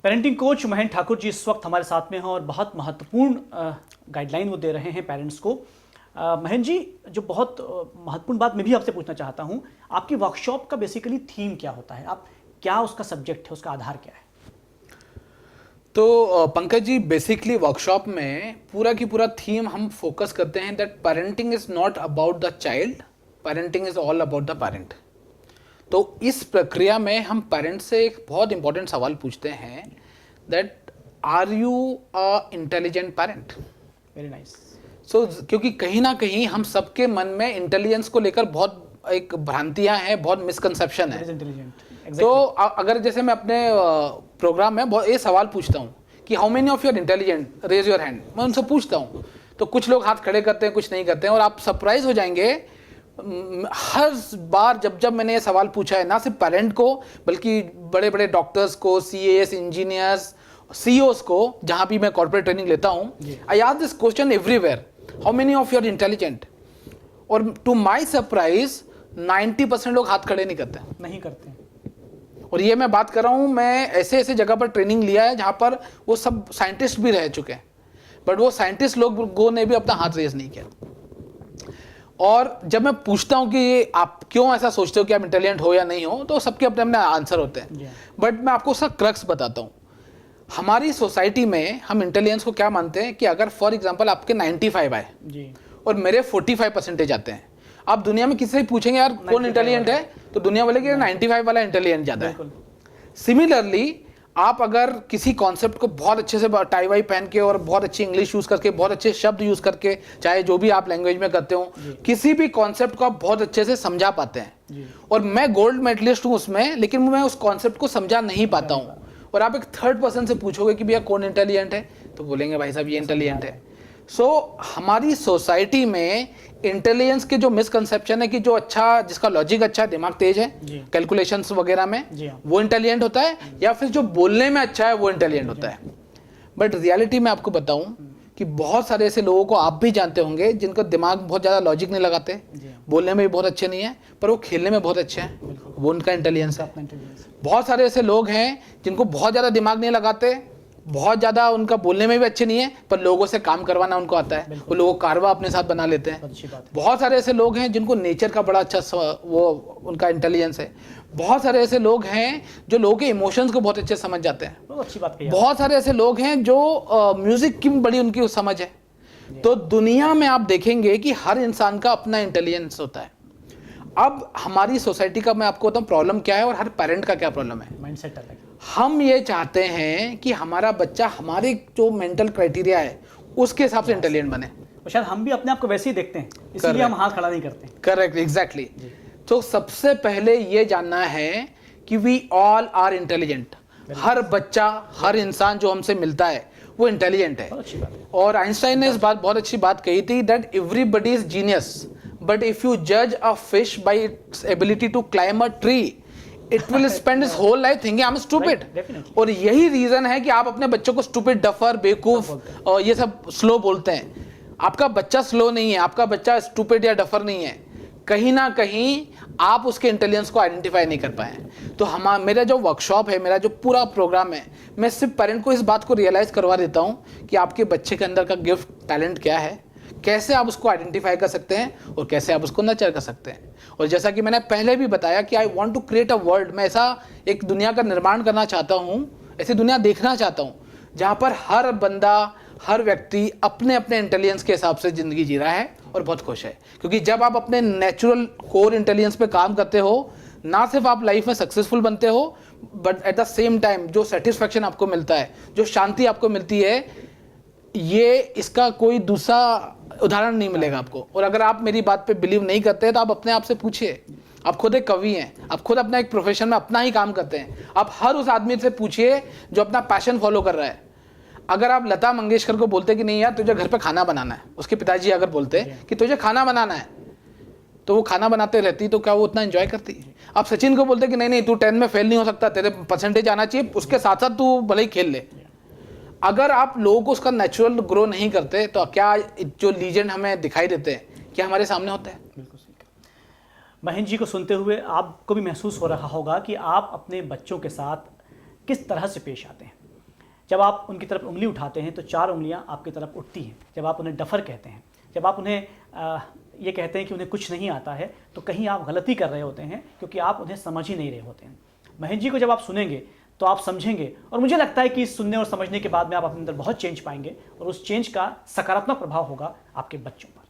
Parenting coach Mahendra Thakur ji इस वक्त हमारे साथ में हैं और बहुत महत्वपूर्ण गाइडलाइन वो दे रहे हैं पेरेंट्स को। महेंद्र जी, जो बहुत महत्वपूर्ण बात मैं भी आपसे पूछना चाहता हूं, आपकी वर्कशॉप का बेसिकली थीम क्या होता है? आप क्या उसका सब्जेक्ट है, उसका आधार क्या है? तो पंकज जी, बेसिकली वर्कशॉप में पूरा की पूरा थीम हम फोकस करते हैं that parenting is not about the child, parenting is all about the parent. तो इस प्रक्रिया में हम पेरेंट्स से एक बहुत इंपॉर्टेंट सवाल पूछते हैं that are you a intelligent parent. Very nice. So क्योंकि कहीं ना कहीं हम सबके मन में इंटेलिजेंस को लेकर बहुत एक भ्रांतियां हैं, बहुत मिसकंसेप्शन है। तो अगर जैसे मैं अपने प्रोग्राम में बहुत ये सवाल पूछता हूँ कि how many of your intelligent, raise your hand, मैं उनसे पूछता हूँ तो कुछ लोग हाथ खड़े करते हैं, कुछ नहीं करते हैं। और आप सरप्राइज हो जाएंगे, हर बार जब मैंने ये सवाल पूछा है, ना सिर्फ पेरेंट को बल्कि बड़े बड़े डॉक्टर्स को, सीएएस, इंजीनियर्स, सीईओस को, जहाँ भी मैं कॉर्पोरेट ट्रेनिंग लेता हूँ, I ask this question everywhere, how many of your intelligent. और टू माई सरप्राइज 90% लोग हाथ खड़े नहीं करते। और ये मैं बात कर रहा हूँ, मैं ऐसे ऐसे जगह पर ट्रेनिंग लिया है जहाँ पर वो सब साइंटिस्ट भी रह चुके हैं, बट वो साइंटिस्ट लोगों ने भी अपना हाथ रेज नहीं किया। और जब मैं पूछता हूँ कि आप क्यों ऐसा सोचते हो कि आप इंटेलिजेंट हो या नहीं हो, तो सबके अपने अपने आंसर होते हैं। बट मैं आपको उसका क्रक्स बताता हूँ। हमारी सोसाइटी में हम इंटेलिजेंस को क्या मानते हैं कि अगर फॉर एग्जांपल आपके 95 आए और मेरे 45% आते हैं, आप दुनिया में किसी से पूछेंगे यार कौन इंटेलिजेंट है, तो दुनिया वाले कि 95 वाला इंटेलिजेंट ज़्यादा है। सिमिलरली आप अगर किसी कॉन्सेप्ट को बहुत अच्छे से टाई वाई पहन के और बहुत अच्छी इंग्लिश यूज़ करके, बहुत अच्छे शब्द यूज़ करके, चाहे जो भी आप लैंग्वेज में करते हो, किसी भी कॉन्सेप्ट को आप बहुत अच्छे से समझा पाते हैं। और मैं गोल्ड मेडलिस्ट हूँ उसमें, लेकिन मैं उस कॉन्सेप्ट को समझा नहीं पाता हूँ। और आप एक थर्ड पर्सन से पूछोगे कि भैया कौन इंटेलिजेंट है, तो बोलेंगे भाई साहब ये इंटेलिजेंट है। हमारी सोसाइटी में इंटेलिजेंस के जो मिसकंसेप्शन है कि जो अच्छा, जिसका लॉजिक अच्छा है, दिमाग तेज है कैलकुलेशंस वगैरह में, वो इंटेलिजेंट होता है, या फिर जो बोलने में अच्छा है वो इंटेलिजेंट होता है। बट रियलिटी में आपको बताऊं कि बहुत सारे ऐसे लोगों को आप भी जानते होंगे जिनको दिमाग बहुत ज़्यादा लॉजिक नहीं लगाते, बोलने में भी बहुत अच्छे नहीं है, पर वो खेलने में बहुत अच्छे हैं, वो उनका इंटेलिजेंस है। बहुत सारे ऐसे लोग हैं जिनको बहुत ज़्यादा दिमाग नहीं लगाते, बहुत ज़्यादा उनका बोलने में भी अच्छे नहीं है, पर लोगों से काम करवाना उनको आता है, वो लोगों कारवा अपने साथ बना लेते हैं। बहुत सारे ऐसे लोग हैं जिनको नेचर का बड़ा अच्छा वो उनका इंटेलिजेंस है। बहुत सारे ऐसे लोग हैं जो लोगों के इमोशंस को बहुत अच्छे समझ जाते हैं। बहुत अच्छी बात कही। बहुत सारे ऐसे लोग हैं जो म्यूजिक की बड़ी उनकी समझ है। तो दुनिया में आप देखेंगे कि हर इंसान का अपना इंटेलिजेंस होता है। अब हमारी सोसाइटी का मैं आपको बताऊं प्रॉब्लम क्या है और हर पेरेंट का क्या प्रॉब्लम है। माइंडसेट अलग है। हम ये चाहते हैं कि हमारा बच्चा हमारे जो मेंटल क्राइटेरिया है उसके हिसाब से इंटेलिजेंट बने, और शायद हम भी अपने आप को वैसे ही देखते हैं, इसलिए हम हाथ खड़ा नहीं करते। Correct, exactly. तो सबसे पहले ये जानना है कि वी ऑल आर इंटेलिजेंट। हर बच्चा, हर इंसान जो हमसे मिलता है वो इंटेलिजेंट है। और आइंस्टाइन ने इस बात बहुत अच्छी बात कही थी that everybody is genius, but if you जज a fish by its ability to climb a tree, it will spend his whole life thinking I am stupid. और यही रीजन है कि आप अपने बच्चों को स्टूपिड, डफर, बेवकूफ और ये सब स्लो बोलते हैं। आपका बच्चा स्लो नहीं है, आपका बच्चा स्टूपिड या डफर नहीं है, कहीं ना कहीं आप उसके इंटेलिजेंस को आइडेंटिफाई नहीं कर पाए। तो मेरा जो वर्कशॉप है, मेरा जो पूरा प्रोग्राम है, मैं सिर्फ पेरेंट को इस बात को रियलाइज करवा देता हूँ कि आपके बच्चे के अंदर का गिफ्ट, टैलेंट क्या है, कैसे आप उसको आइडेंटिफाई कर सकते हैं और कैसे आप उसको नर्चर कर सकते हैं। और जैसा कि मैंने पहले भी बताया कि I want to create a world, मैं ऐसा एक दुनिया का निर्माण करना चाहता हूँ, ऐसी दुनिया देखना चाहता हूँ जहाँ पर हर बंदा, हर व्यक्ति अपने अपने इंटेलिजेंस के हिसाब से ज़िंदगी जी रहा है और बहुत खुश है। क्योंकि जब आप अपने नेचुरल कोर इंटेलिजेंस पे काम करते हो, ना सिर्फ आप लाइफ में सक्सेसफुल बनते हो, but at the same time जो सेटिस्फैक्शन आपको मिलता है, जो शांति आपको मिलती है, ये इसका कोई दूसरा उदाहरण नहीं मिलेगा आपको। और अगर आप मेरी बात पे बिलीव नहीं करते तो आप अपने आप से पूछिए। आप खुद एक कवि हैं, आप खुद अपना एक प्रोफेशन में अपना ही काम करते हैं, आप हर उस आदमी से पूछिए जो अपना पैशन फॉलो कर रहा है। अगर आप लता मंगेशकर को बोलते कि नहीं यार तुझे घर पे खाना बनाना है, उसके पिताजी अगर बोलते कि तुझे खाना बनाना है, तो वो खाना बनाते रहती, तो क्या वो उतना एंजॉय करती? आप सचिन को बोलते कि नहीं तू 10 में फेल नहीं हो सकता, तेरे परसेंटेज आना चाहिए, उसके साथ साथ तू भले ही खेल ले। अगर आप लोगों को उसका नेचुरल ग्रो नहीं करते, तो क्या जो लीजेंड हमें दिखाई देते हैं क्या हमारे सामने होता है? बिल्कुल सही। महेंद्र जी को सुनते हुए आपको भी महसूस हो रहा होगा कि आप अपने बच्चों के साथ किस तरह से पेश आते हैं। जब आप उनकी तरफ उंगली उठाते हैं तो 4 उंगलियां आपकी तरफ उठती हैं। जब आप उन्हें डफर कहते हैं, जब आप उन्हें ये कहते हैं कि उन्हें कुछ नहीं आता है, तो कहीं आप गलती कर रहे होते हैं, क्योंकि आप उन्हें समझ ही नहीं रहे होते हैं। महेश जी को जब आप सुनेंगे तो आप समझेंगे, और मुझे लगता है कि सुनने और समझने के बाद में आप अपने अंदर बहुत चेंज पाएंगे, और उस चेंज का सकारात्मक प्रभाव होगा आपके बच्चों पर।